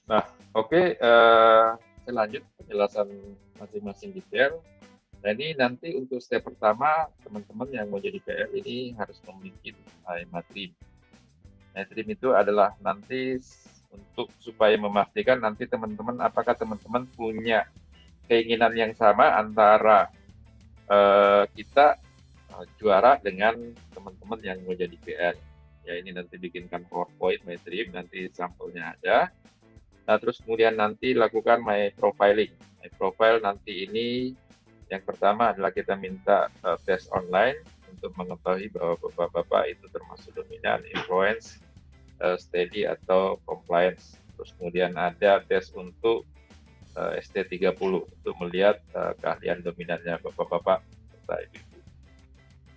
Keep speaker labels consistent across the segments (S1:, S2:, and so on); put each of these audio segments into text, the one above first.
S1: Nah, oke, saya lanjut penjelasan masing-masing detail. Nah, ini nanti untuk step pertama, teman-teman yang mau jadi PR ini harus memiliki materi. Materi itu adalah nanti untuk supaya memastikan nanti teman-teman apakah teman-teman punya keinginan yang sama antara kita juara dengan teman-teman yang mau jadi PR. Ya ini nanti bikinkan PowerPoint, My Dream, nanti sampelnya ada. Nah, terus kemudian nanti lakukan My Profiling. My Profile nanti ini yang pertama adalah kita minta tes online untuk mengetahui bahwa bapak-bapak itu termasuk dominan, influence, steady atau compliance. Terus kemudian ada tes untuk ST30 untuk melihat keahlian dominannya bapak-bapak serta ibu-ibu.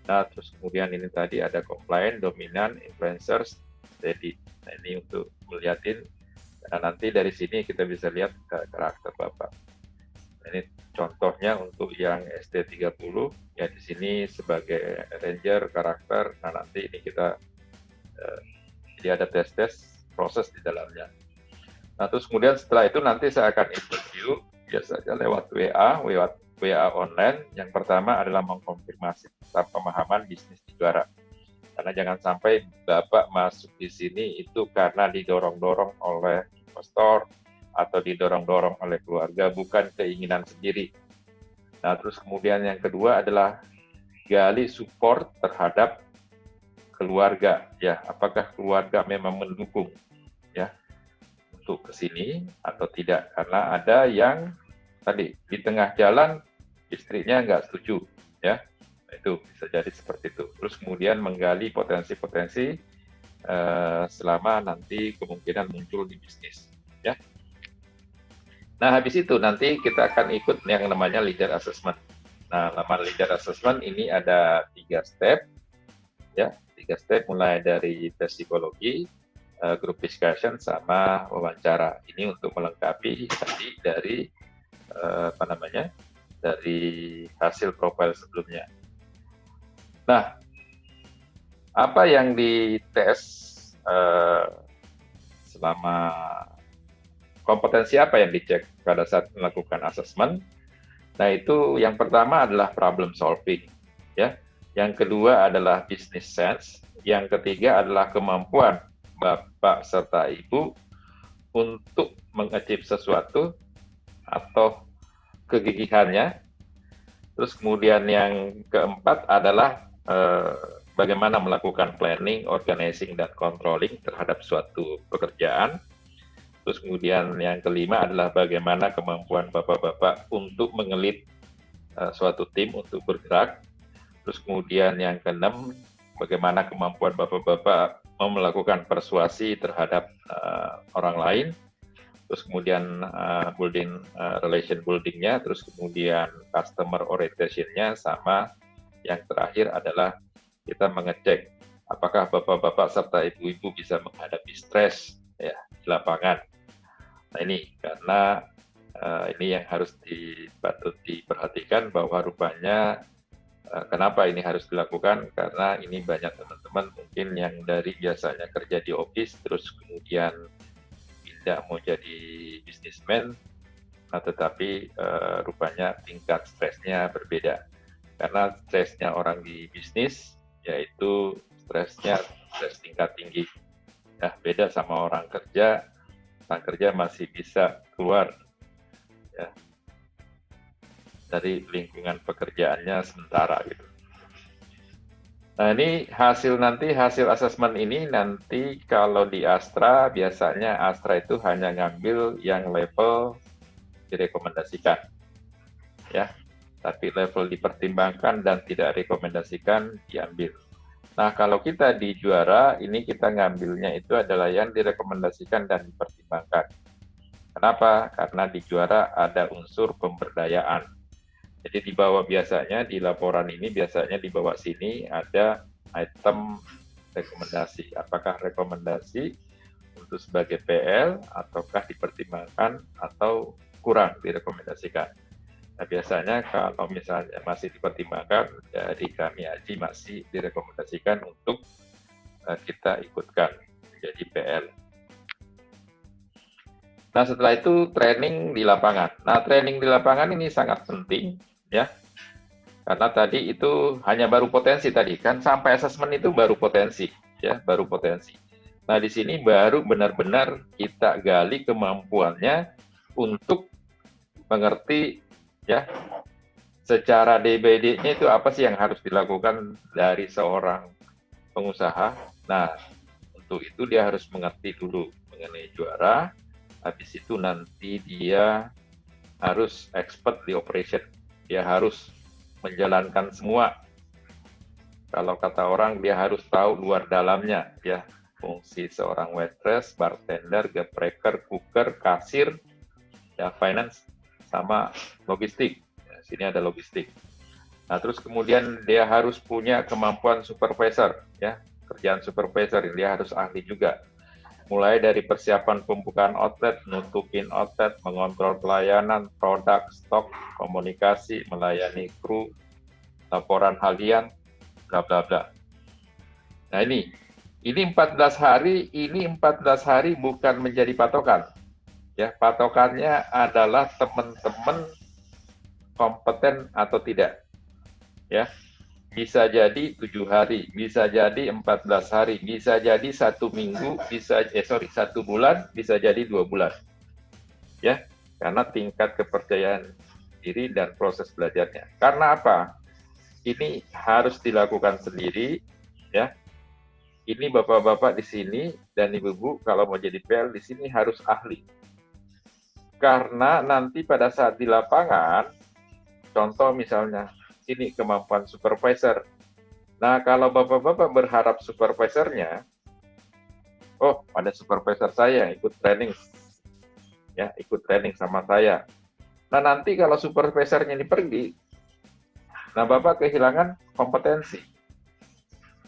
S1: Nah, terus kemudian ini tadi ada compliant, dominan, influencers, steady. Nah, ini untuk melihatin. Nah, nanti dari sini kita bisa lihat karakter Bapak. Nah, ini contohnya untuk yang ST30, ya di sini sebagai ranger karakter. Nah, nanti ini kita, jadi ada tes-tes proses di dalamnya. Nah, terus kemudian setelah itu nanti saya akan interview, biasanya lewat WA online. Yang pertama adalah mengkonfirmasi tentang pemahaman bisnis di juara. Karena jangan sampai Bapak masuk di sini itu karena didorong-dorong oleh investor atau didorong-dorong oleh keluarga, bukan keinginan sendiri. Nah, terus kemudian yang kedua adalah gali support terhadap keluarga. Ya, apakah keluarga memang mendukung ya untuk ke sini atau tidak? Karena ada yang tadi di tengah jalan istrinya nggak setuju, ya itu bisa jadi seperti itu. Terus kemudian menggali potensi-potensi selama nanti kemungkinan muncul di bisnis, ya. Nah, habis itu nanti kita akan ikut yang namanya leader assessment. Nah, nama leader assessment ini ada 3 step, ya, 3 step mulai dari tes psikologi, group discussion sama wawancara. Ini untuk melengkapi tadi dari apa namanya, dari hasil profil sebelumnya. Nah, apa yang dites selama kompetensi apa yang dicek pada saat melakukan asesmen? Nah, itu yang pertama adalah problem solving, ya. Yang kedua adalah business sense. Yang ketiga adalah kemampuan Bapak serta Ibu untuk mengachieve sesuatu atau kegigihannya. Terus kemudian yang keempat adalah bagaimana melakukan planning, organizing, dan controlling terhadap suatu pekerjaan. Terus kemudian yang kelima adalah bagaimana kemampuan bapak-bapak untuk mengelit suatu tim untuk bergerak. Terus kemudian yang keenam, bagaimana kemampuan bapak-bapak melakukan persuasi terhadap orang lain. Terus kemudian building relation building-nya, terus kemudian customer orientation-nya, sama yang terakhir adalah kita mengecek apakah bapak-bapak serta ibu-ibu bisa menghadapi stres ya di lapangan. Nah, ini karena ini yang harus patut diperhatikan bahwa rupanya kenapa ini harus dilakukan, karena ini banyak teman-teman mungkin yang dari biasanya kerja di office terus kemudian tidak mau jadi bisnismen, nah, tetapi rupanya tingkat stresnya berbeda. Karena stresnya orang di bisnis yaitu stresnya stres tingkat tinggi. Ya, beda sama orang kerja masih bisa keluar ya dari lingkungan pekerjaannya sementara gitu. Nah, ini hasil asesmen ini nanti kalau di Astra, biasanya Astra itu hanya ngambil yang level direkomendasikan, ya. Tapi level dipertimbangkan dan tidak rekomendasikan diambil. Nah, kalau kita di juara, ini kita ngambilnya itu adalah yang direkomendasikan dan dipertimbangkan. Kenapa? Karena di juara ada unsur pemberdayaan. Jadi di bawah biasanya, di laporan ini biasanya di bawah sini ada item rekomendasi. Apakah rekomendasi untuk sebagai PL ataukah dipertimbangkan atau kurang direkomendasikan. Nah, biasanya kalau misalnya masih dipertimbangkan, dari kami Aji masih direkomendasikan untuk kita ikutkan menjadi PL. Nah, setelah itu training di lapangan. Nah, training di lapangan ini sangat penting, ya, karena tadi itu hanya baru potensi tadi, kan sampai asesmen itu baru potensi, ya, baru potensi. Nah, di sini baru benar-benar kita gali kemampuannya untuk mengerti, ya, secara DBD-nya itu apa sih yang harus dilakukan dari seorang pengusaha. Nah, untuk itu dia harus mengerti dulu mengenai juara, habis itu nanti dia harus expert di operation, dia harus menjalankan semua. Kalau kata orang, dia harus tahu luar dalamnya, ya, fungsi seorang waitress, bartender, gepreker, cooker, kasir, ya, finance, sama logistik. Ya, sini ada logistik. Nah, terus kemudian dia harus punya kemampuan supervisor, ya, kerjaan supervisor, dia harus ahli juga. Mulai dari persiapan pembukaan outlet, nutupin outlet, mengontrol pelayanan, produk, stok, komunikasi, melayani kru, laporan harian, bla bla bla. Nah, ini 14 hari, ini 14 hari bukan menjadi patokan. Ya, patokannya adalah teman-teman kompeten atau tidak. Ya, bisa jadi 7 hari, bisa jadi 14 hari, bisa jadi 1 minggu, bisa 1 bulan, bisa jadi 2 bulan. Ya, karena tingkat kepercayaan diri dan proses belajarnya. Karena apa? Ini harus dilakukan sendiri, ya. Ini bapak-bapak di sini dan ibu-ibu kalau mau jadi PL di sini harus ahli. Karena nanti pada saat di lapangan, contoh misalnya ini kemampuan supervisor. Nah, kalau bapak-bapak berharap supervisornya, oh, ada supervisor saya ikut training, ya, ikut training sama saya. Nah, nanti kalau supervisornya ini pergi, nah bapak kehilangan kompetensi.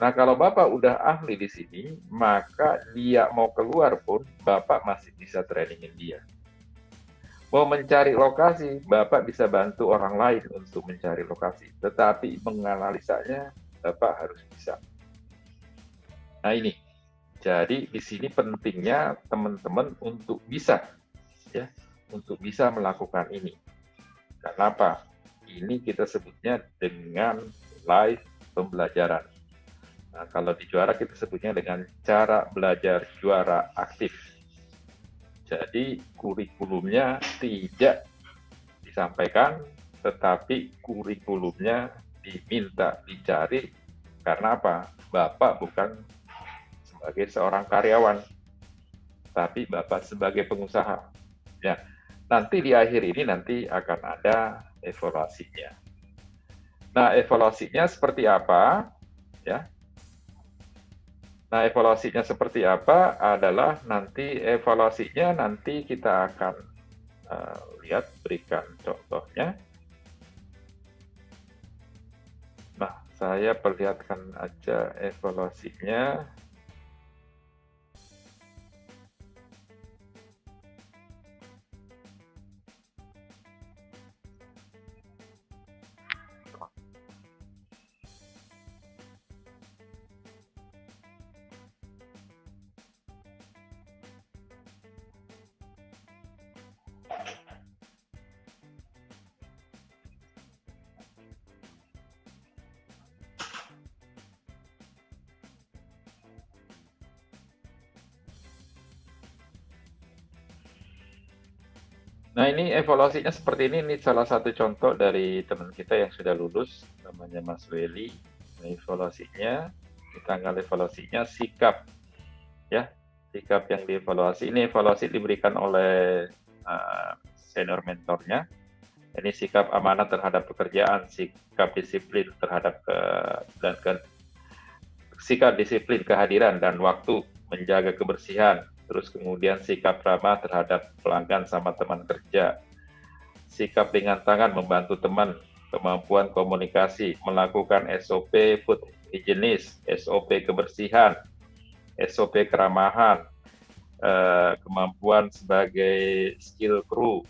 S1: Nah, kalau bapak udah ahli di sini, maka dia mau keluar pun, bapak masih bisa trainingin dia. Mau mencari lokasi, bapak bisa bantu orang lain untuk mencari lokasi. Tetapi menganalisanya, bapak harus bisa. Nah, ini. Jadi di sini pentingnya teman-teman untuk bisa, ya, untuk bisa melakukan ini. Kenapa? Ini kita sebutnya dengan live pembelajaran. Nah, kalau di juara kita sebutnya dengan cara belajar juara aktif. Jadi kurikulumnya tidak disampaikan, tetapi kurikulumnya diminta dicari. Karena apa? Bapak bukan sebagai seorang karyawan, tapi Bapak sebagai pengusaha. Ya, nanti di akhir ini nanti akan ada evaluasinya. Nah, evaluasinya seperti apa? Ya. Nah, evaluasinya seperti apa adalah nanti evaluasinya nanti kita akan lihat, berikan contohnya. Nah, saya perlihatkan aja evaluasinya. Nah, ini evaluasinya seperti ini salah satu contoh dari teman kita yang sudah lulus, namanya Mas Weli. Nah, evaluasinya, di tanggal evaluasinya sikap, ya, sikap yang dievaluasi. Ini evaluasi diberikan oleh senior mentornya. Ini sikap amanah terhadap pekerjaan, sikap disiplin terhadap sikap disiplin kehadiran dan waktu, menjaga kebersihan, terus kemudian sikap ramah terhadap pelanggan sama teman kerja, sikap ringan tangan membantu teman, kemampuan komunikasi, melakukan SOP food hygienis, SOP kebersihan, SOP keramahan, kemampuan sebagai skill kru,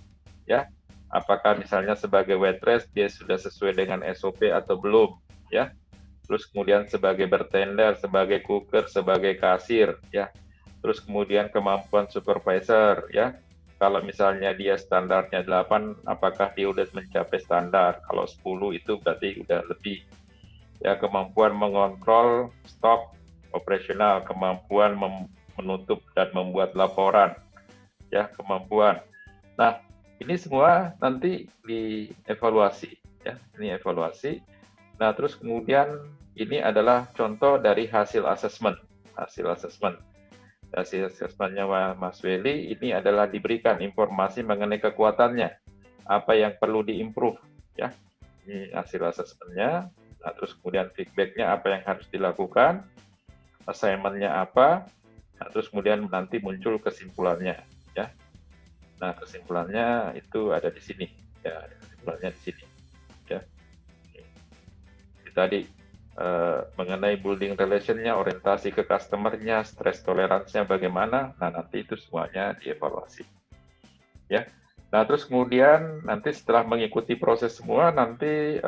S1: ya, apakah misalnya sebagai waitress dia sudah sesuai dengan SOP atau belum, ya. Terus kemudian sebagai bartender, sebagai cooker, sebagai kasir, ya. Terus kemudian kemampuan supervisor, ya. Kalau misalnya dia standarnya 8, apakah dia udah mencapai standar? Kalau 10 itu berarti udah lebih. Ya, kemampuan mengontrol stok operasional, kemampuan menutup dan membuat laporan, ya, kemampuan. Nah, ini semua nanti dievaluasi, ya, ini evaluasi. Nah, terus kemudian ini adalah contoh dari hasil asesmen. Hasil asesmen. Hasil asesmennya Mas Weli ini adalah diberikan informasi mengenai kekuatannya, apa yang perlu diimprove, ya. Ini hasil asesmennya. Nah, terus kemudian feedback-nya apa yang harus dilakukan, assignment-nya apa, nah, terus kemudian nanti muncul kesimpulannya, ya. Nah, kesimpulannya itu ada di sini, ya, kesimpulannya di sini, ya. Ini tadi mengenai building relation-nya, orientasi ke customer-nya, stress tolerance-nya bagaimana, nah nanti itu semuanya dievaluasi, ya. Nah, terus kemudian nanti setelah mengikuti proses semua, nanti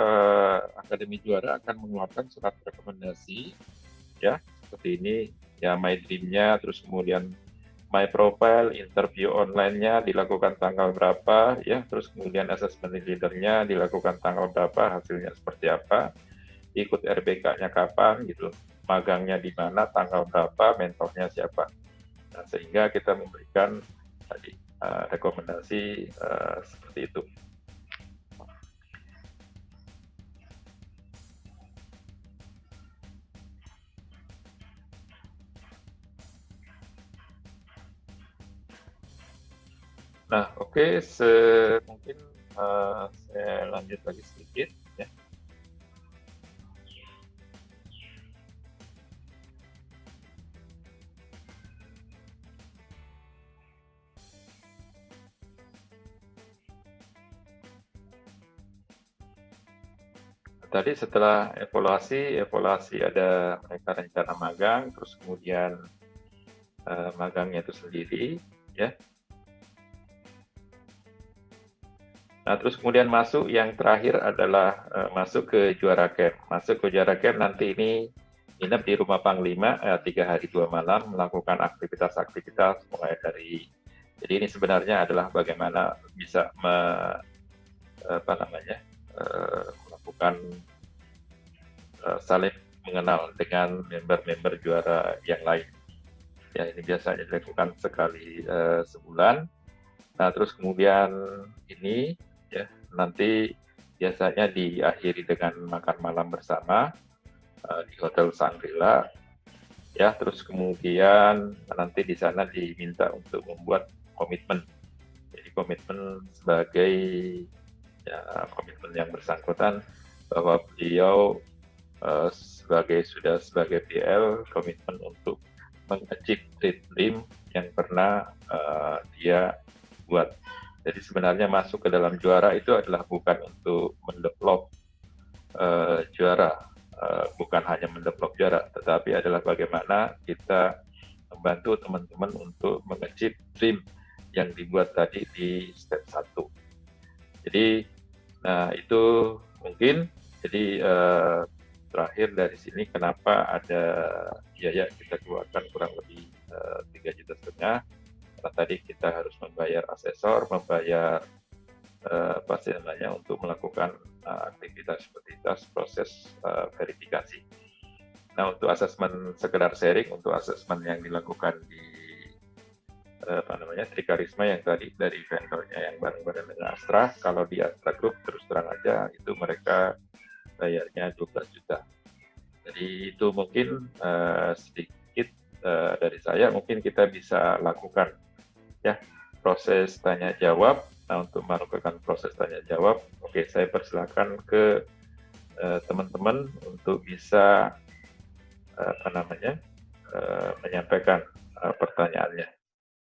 S1: Akademi Juara akan mengeluarkan surat rekomendasi, ya, seperti ini, ya, My Dream-nya, terus kemudian My Profile, interview online-nya dilakukan tanggal berapa, ya, terus kemudian assessment leader-nya dilakukan tanggal berapa, hasilnya seperti apa, ikut RBK-nya kapan, gitu, magangnya di mana, tanggal berapa, mentornya siapa. Nah, sehingga kita memberikan tadi rekomendasi seperti itu. Nah, oke, mungkin saya lanjut lagi sedikit, ya. Tadi setelah evaluasi ada mereka rencana magang, terus kemudian magangnya itu sendiri, ya. Nah, terus kemudian masuk, yang terakhir adalah masuk ke Juara Camp. Masuk ke Juara Camp nanti ini nginep di rumah Panglima 3 hari 2 malam, melakukan aktivitas-aktivitas mulai dari, jadi ini sebenarnya adalah bagaimana bisa melakukan saling mengenal dengan member-member juara yang lain. Ya, ini biasanya dilakukan sekali sebulan. Nah, terus kemudian ini, ya, nanti biasanya diakhiri dengan makan malam bersama di Hotel Shangri-La, ya. Terus kemudian nanti di sana diminta untuk membuat komitmen. Jadi komitmen sebagai, ya, komitmen yang bersangkutan bahwa beliau sudah sebagai PL komitmen untuk meng-achieve dream yang pernah dia buat. Jadi sebenarnya masuk ke dalam juara itu adalah bukan untuk mendevelop juara, bukan hanya mendevelop juara, tetapi adalah bagaimana kita membantu teman-teman untuk meng-achieve dream yang dibuat tadi di step 1. Jadi, nah itu mungkin, jadi terakhir dari sini kenapa ada biaya kita keluarkan kurang lebih 3,5 juta, karena tadi kita harus membayar asesor, membayar apa sih namanya, untuk melakukan aktivitas proses verifikasi. Nah, untuk asesmen sekedar sharing, untuk asesmen yang dilakukan di Trikarisma yang tadi dari vendornya yang bareng-bareng dengan Astra, kalau di Astra Group terus terang aja itu mereka bayarnya 12 juta. Jadi itu mungkin sedikit dari saya, mungkin kita bisa lakukan, ya, proses tanya jawab. Nah, untuk melakukan proses tanya jawab, oke, saya persilakan ke teman-teman untuk bisa menyampaikan pertanyaannya.